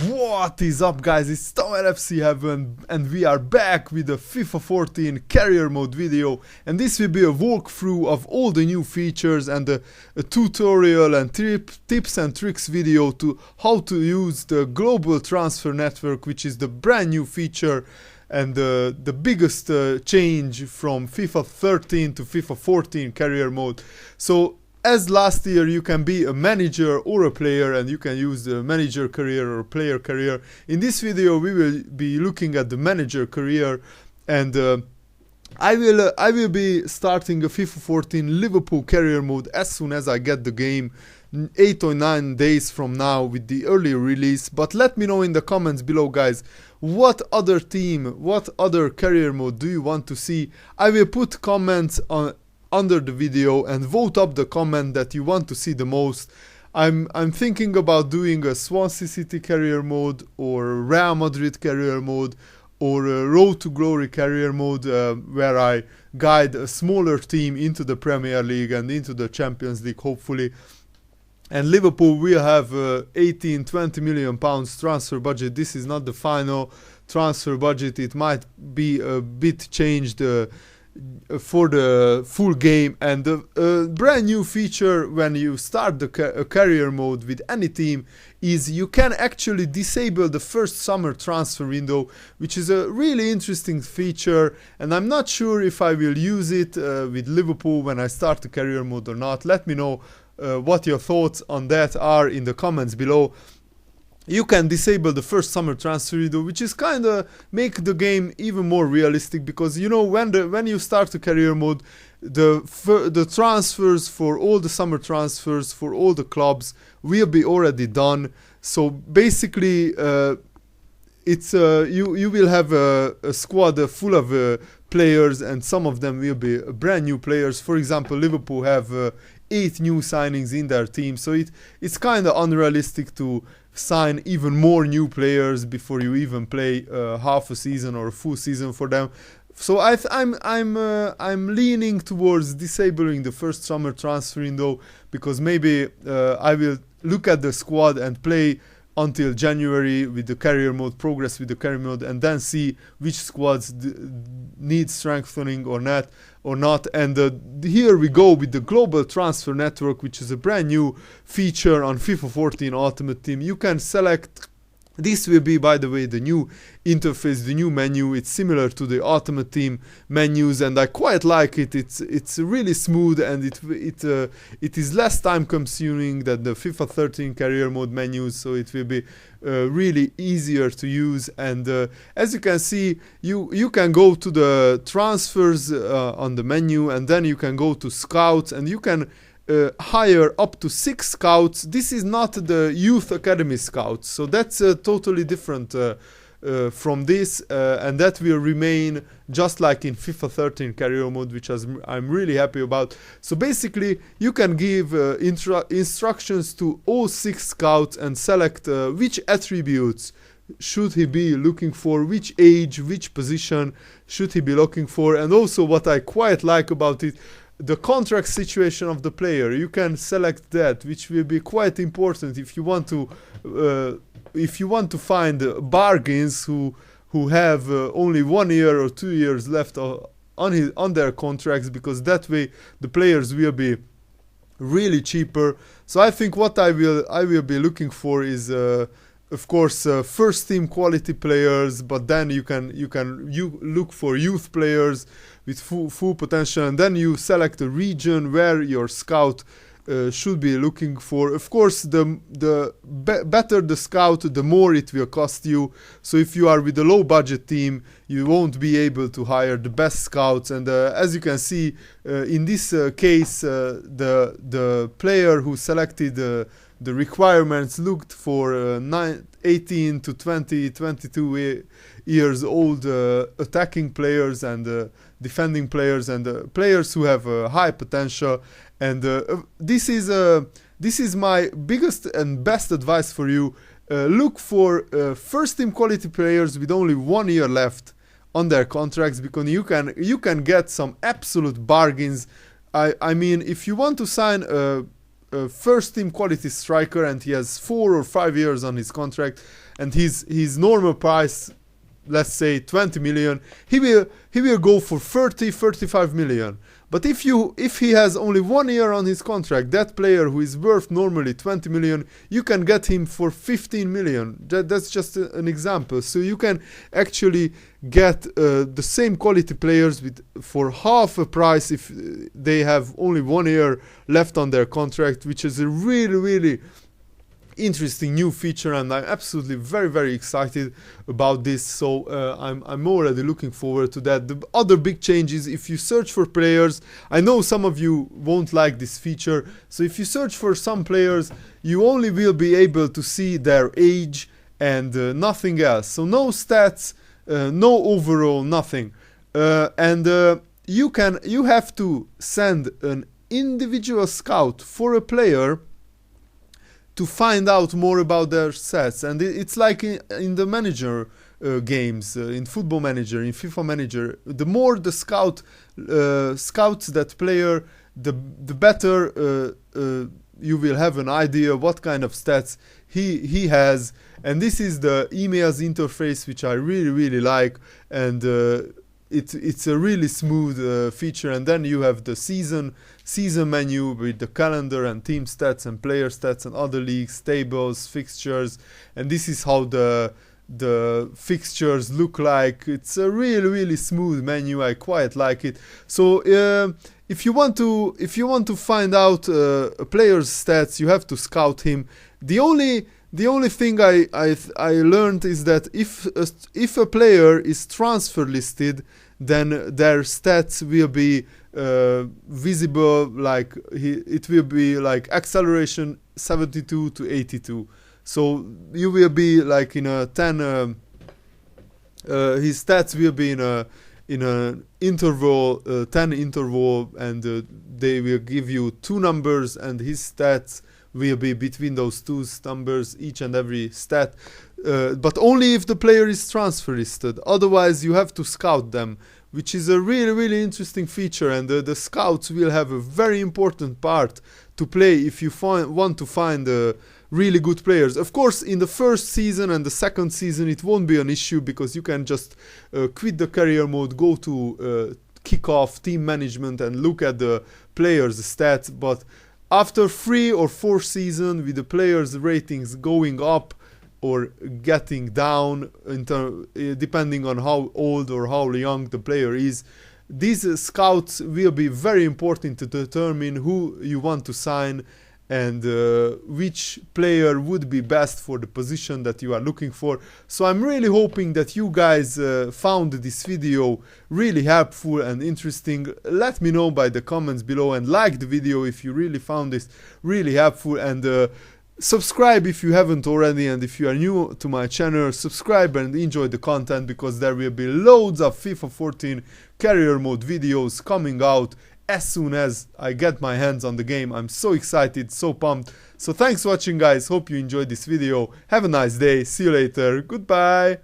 What is up, guys? It's Tom FC Heaven, and we are back with a FIFA 14 career mode video, and this will be a walkthrough of all the new features and a tutorial and tips and tricks video to how to use the global transfer network, which is the brand new feature and the biggest change from FIFA 13 to FIFA 14 career mode. So as last year, you can be a manager or a player, and you can use the manager career or player career. In this video, we will be looking at the manager career, and I will be starting a FIFA 14 Liverpool career mode as soon as I get the game, 8 or 9 days from now with the early release. But let me know in the comments below, guys, what other team, what other career mode do you want to see? I will put comments under the video and vote up the comment that you want to see the most. I'm thinking about doing a Swansea City career mode, or Real Madrid career mode, or a Road to Glory career mode, where I guide a smaller team into the Premier League and into the Champions League, hopefully. And Liverpool will have 18-20 million pounds transfer budget. This is not the final transfer budget. It might be a bit changed for the full game. And the brand new feature when you start the career mode with any team is you can actually disable the first summer transfer window, which is a really interesting feature, and I'm not sure if I will use it with Liverpool when I start the career mode or not. Let me know what your thoughts on that are in the comments below. You can disable the first summer transfer window, which is kind of make the game even more realistic, because you know when you start the career mode, the transfers for all the summer transfers for all the clubs will be already done. So basically, it's you will have a squad full of players, and some of them will be brand new players. For example, Liverpool have 8 new signings in their team, so it's kind of unrealistic to sign even more new players before you even play half a season or a full season for them. So I'm leaning towards disabling the first summer transfer window, because maybe I will look at the squad and play until January with the career mode, progress with the career mode, and then see which squads need strengthening or not. And here we go with the global transfer network, which is a brand new feature on FIFA 14 Ultimate Team. You can select. This will be, by the way, the new interface, the new menu. It's similar to the Ultimate Team menus, and I quite like it. It's really smooth, and it is less time consuming than the FIFA 13 career mode menus, so it will be really easier to use. And as you can see, you can go to the transfers on the menu, and then you can go to scouts, and you can hire up to 6 scouts. This is not the youth academy scouts, so that's totally different from this, and that will remain just like in FIFA 13 career mode, which I'm really happy about. So basically, you can give instructions to all 6 scouts and select which attributes should he be looking for, which age, which position should he be looking for. And also, what I quite like about it, the contract situation of the player. You can select that, which will be quite important if you want to find bargains who have only 1 year or 2 years left on their contracts, because that way the players will be really cheaper. So I think what I will be looking for is of course first team quality players, but then you look for youth players with full potential, and then you select a region where your scout should be looking for. Of course, the better the scout, the more it will cost you. So if you are with a low budget team, you won't be able to hire the best scouts. And as you can see, in this case, the player who selected the requirements looked for 18 to 22 years old attacking players and defending players, and players who have high potential. And this is my biggest and best advice for you. Look for first team quality players with only 1 year left on their contracts, because you can get some absolute bargains. I mean, if you want to sign a first team quality striker and he has 4 or 5 years on his contract, and his normal price, let's say 20 million, he will go for 35 million. But if he has only 1 year on his contract, that player who is worth normally 20 million, you can get him for 15 million. That's just an example. So you can actually get the same quality players for half a price if they have only 1 year left on their contract, which is a really interesting new feature, and I'm absolutely very excited about this. So I'm already looking forward to that. The other big change is if you search for players, I know some of you won't like this feature, so if you search for some players, you only will be able to see their age and nothing else. So no stats, no overall, nothing. You have to send an individual scout for a player to find out more about their stats, and it's like in the manager games, in Football Manager, in FIFA Manager. The more the scouts that player, the better you will have an idea what kind of stats he has. And this is the emails interface, which I really like, and it's a really smooth feature. And then you have the season menu with the calendar and team stats and player stats and other leagues, tables, fixtures, and this is how the fixtures look like. It's a really smooth menu. I quite like it. So if you want to find out a player's stats, you have to scout him. The only thing I learned is that if a player is transfer listed, then their stats will be visible, like it will be like acceleration 72 to 82. So you will be like in a 10. His stats will be in an interval, 10 interval, and they will give you 2 numbers, and his stats will be between those 2 numbers, each and every stat. But only if the player is transfer listed. Otherwise, you have to scout them, which is a really interesting feature, and the scouts will have a very important part to play if you want to find really good players. Of course, in the first season and the second season, it won't be an issue, because you can just quit the career mode, go to kickoff, team management, and look at the players' stats. But after 3 or 4 seasons, with the players' ratings going up or getting down, depending on how old or how young the player is, these scouts will be very important to determine who you want to sign and which player would be best for the position that you are looking for. So I'm really hoping that you guys found this video really helpful and interesting. Let me know by the comments below, and like the video if you really found this really helpful, and subscribe if you haven't already, and if you are new to my channel, subscribe and enjoy the content, because there will be loads of FIFA 14 career mode videos coming out as soon as I get my hands on the game. I'm so excited, so pumped. So thanks for watching, guys. Hope you enjoyed this video. Have a nice day. See you later. Goodbye.